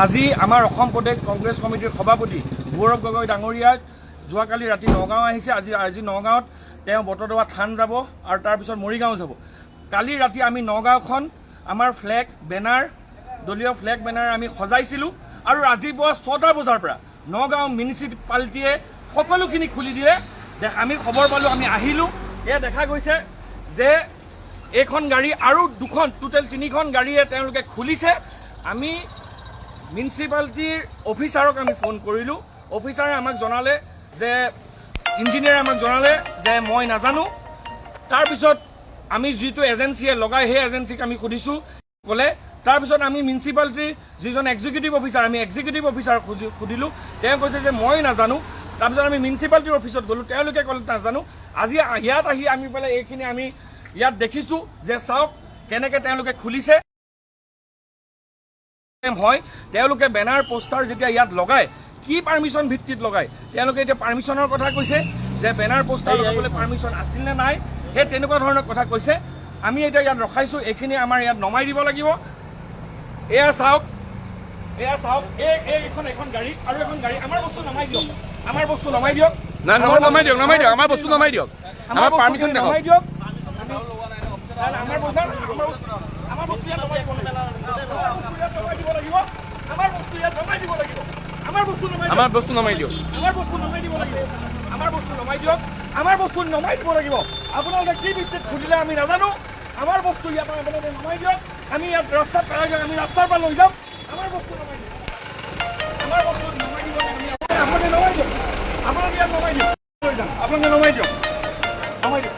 আজি আমাৰ অসম প্ৰদেশ কংগ্ৰেছ কমিটিৰ সভাপতি গৌৰৱ গগৈ ডাঙৰীয়া যোৱাকালি ৰাতি নগাঁও আহিছে। আজি নগাঁৱত তেওঁ বটদ্ৰৱা থান যাব আৰু তাৰপিছত মৰিগাঁও যাব। কালি ৰাতি আমি নগাঁওখন আমাৰ ফ্লেগ বেনাৰ দলীয় ফ্লেগ বেনাৰ আমি সজাইছিলোঁ আৰু ৰাতিপুৱা 6টা বজাৰ পৰা নগাঁও মিউনিচিপালিটিয়ে সকলোখিনি খুলি দিয়ে। আমি খবৰ পালোঁ, আমি আহিলোঁ। এয়া দেখা গৈছে যে এইখন গাড়ী আৰু দুখন টোটেল 3খন গাড়ীয়ে তেওঁলোকে খুলিছে। আমি মিউনিচিপালিটিৰ অফিচাৰক আমি ফোন কৰিলোঁ। অফিচাৰে আমাক জনালে যে ইঞ্জিনিয়াৰে আমাক জনালে যে মই নাজানো। তাৰপিছত আমি যিটো এজেঞ্চিয়ে লগাই সেই এজেঞ্চিক আমি সুধিছোঁ, ক'লে। তাৰপিছত আমি মিউনিচিপালিটিৰ যিজন এক্সিকিউটিভ অফিচাৰ, আমি এক্সিকিউটিভ অফিচাৰক সুধিলোঁ। তেওঁ কৈছে যে মই নাজানো। তাৰপিছত আমি মিউনিচিপালিটিৰ অফিচত গ'লোঁ, তেওঁলোকে ক'লে নাজানো। আজি ইয়াত আহি আমি পেলে এইখিনি আমি ইয়াত দেখিছোঁ যে চাওক কেনেকৈ তেওঁলোকে খুলিছে। হয়, তেওঁলোকে বেনাৰ পোষ্টাৰ যেতিয়া ইয়াত লগায়, কি পাৰ্মিশ্যন ভিত্তিত লগায়? তেওঁলোকে এতিয়া পাৰ্মিশ্যনৰ কথা কৈছে যে বেনাৰ পোষ্টাৰ লগাবলৈ পাৰ্মিশ্যন আছিল নে নাই, সেই তেনেকুৱা ধৰণৰ কথা কৈছে। আমি এতিয়া ইয়াত ৰখাইছোঁ, এইখিনি আমাৰ ইয়াত নমাই দিব লাগিব। এয়া চাওক, এখন গাড়ী আৰু এখন গাড়ী। আমাৰ বস্তু নমাই দিয়ক, আমাৰ বস্তু নমাই দিয়ক। নমাই দিয়ক, আমাৰ বস্তু নমাই দিয়ক, আমাৰ পাৰ্মিশ্যন নমাই দিয়ক। আমাৰ বস্তু নমাই দিব লাগিব। আপোনালোকে কি ভিত্তিত খুলিলে আমি নাজানো। আমাৰ বস্তু ইয়াত আপোনালোকে নমাই দিয়ক। আমি ইয়াত ৰাস্তাত পেলাই দিয়ক, আমি ৰাস্তাৰ পৰা লৈ যাম। আমাৰ বস্তু নমাই দিয়ক, আমাৰ বস্তু নমাই দিব লাগে। আপোনালোকে নমাই দিয়ক, আপোনালোকে ইয়াত নমাই দিয়ক, লৈ যাম। আপোনালোকে নমাই দিয়ক, নমাই দিয়ক।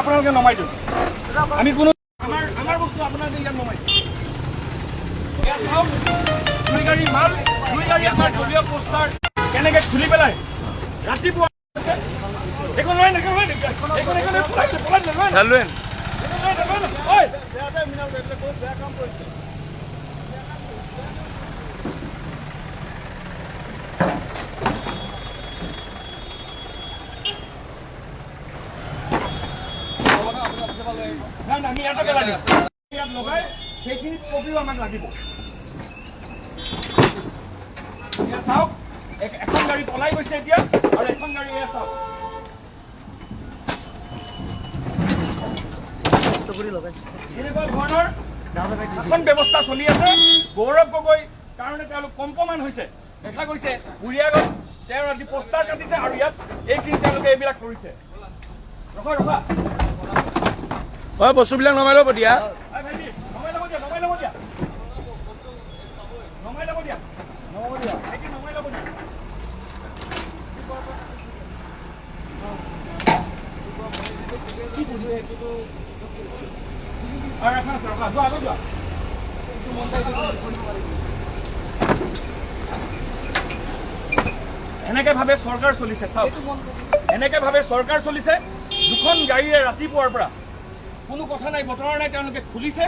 আপোনালোকে নমাই দিয়ক। আমি কোনো আমাৰ বস্তু আপোনালোকে ইয়াত নমাই দিয়ক। দুই গাড়ী মাল, দুই গাড়ী আমাৰ দলীয় পোষ্টাৰ কেনেকৈ খুলি পেলাই ৰাতিপুৱা একো নহয়। আমি ইয়াতে পেলাই দিম, ইয়াত লগাই সেইখিনি কপিও আমাক লাগিব। এতিয়া চাওক, এখন গাড়ী পলাই গৈছে এতিয়া, আৰু এখন গাড়ী এয়া চাওক। এনেকুৱা ধৰণৰ শাসন ব্যৱস্থা চলি আছে। গৌৰৱ গগৈ কাৰণে তেওঁলোক কম্পমান হৈছে। দেখা গৈছে বুঢ়িয়াগত তেওঁ আজি পোষ্টাৰ কাটিছে আৰু ইয়াত এইখিনি তেওঁলোকে এইবিলাক কৰিছে। ৰখা বস্তুবিলাক নমাই ল'ব দিয়া। এনেকে ভাবে চৰকাৰ চলিছে। চাওক, এনেকে ভাবে চৰকাৰ চলিছে। দুখন গাড়ীৰে ৰাতিপুৱাৰ পৰা কোনো কথা নাই, বতৰা নাই, তেওঁলোকে খুলিছে।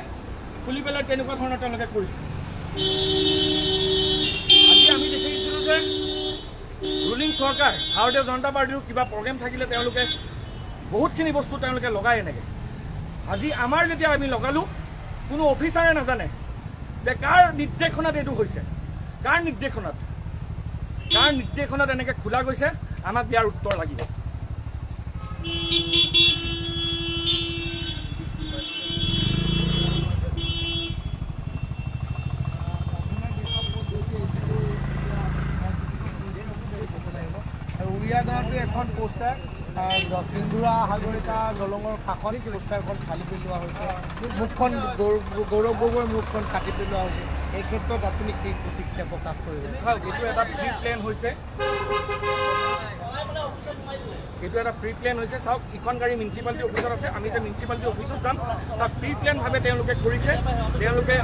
খুলি পেলাই তেনেকুৱা ধৰণৰ তেওঁলোকে কৰিছে। আজি আমি দেখিছিলোঁ যে ৰুলিং চৰকাৰ ভাৰতীয় জনতা পাৰ্টিৰ কিবা প্ৰগ্ৰেম থাকিলে তেওঁলোকে বহুতখিনি বস্তু তেওঁলোকে লগায় এনেকৈ। আজি আমাৰ যেতিয়া আমি লগালোঁ, কোনো অফিচাৰে নাজানে যে কাৰ নিৰ্দেশনাত এইটো হৈছে, কাৰ নিৰ্দেশনাত এনেকৈ খোলা গৈছে। আমাক ইয়াৰ উত্তৰ লাগিব। উৰিয়াগাঁৱতো এখন পোষ্টাৰ, পিন্দুৰা সাগৰিকা দলঙৰ কাষত পোষ্টাৰখন ফালি পেলোৱা হৈছে। মুখখন গৌৰৱ গগৈৰ মুখখন কাটি পেলোৱা হৈছে। এই ক্ষেত্ৰত আপুনি কি প্ৰতিক্ৰিয়া প্ৰকাশ কৰিব? চাওক, এইটো এটা প্ৰি প্লেন হৈছে। চাওক, ইখন গাড়ী মিউনিচিপালিটি অফিচত আছে। আমি এতিয়া মিউনিচিপালিটি অফিচত যাম। চাওক, প্ৰি প্লেনভাৱে তেওঁলোকে কৰিছে। তেওঁলোকে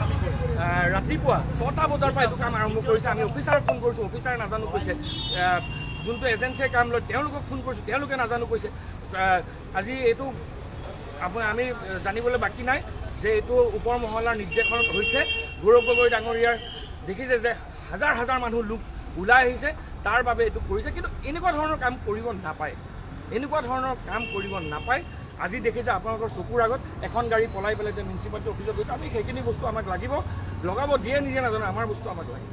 ৰাতিপুৱা 6টা বজাৰ পৰা এইটো কাম আৰম্ভ কৰিছে। আমি অফিচাৰক ফোন কৰিছোঁ, অফিচাৰে নাজানো কৈছে। যোনটো এজেঞ্চিয়ে কাম লয় তেওঁলোকক ফোন কৰিছোঁ, তেওঁলোকে নাজানো কৈছে। আজি এইটো আমি জানিবলৈ বাকী নাই যে এইটো ওপৰ মহলাৰ নিৰ্দেশনত হৈছে। গৌৰৱ গগৈ ডাঙৰীয়াৰ দেখিছে যে হাজাৰ হাজাৰ মানুহ লোক ওলাই আহিছে, তাৰ বাবে এইটো কৰিছে। কিন্তু এনেকুৱা ধৰণৰ কাম কৰিব নাপায়, আজি দেখিছে আপোনালোকৰ চকুৰ আগত এখন গাড়ী পলাই পেলাই এতিয়া মিউনিচিপালিটি অফিচত গৈছে। আমি সেইখিনি বস্তু আমাক লাগিব, লগাব দিয়ে নিদিয়ে নাজানো, আমাৰ বস্তু আমাক লাগিব।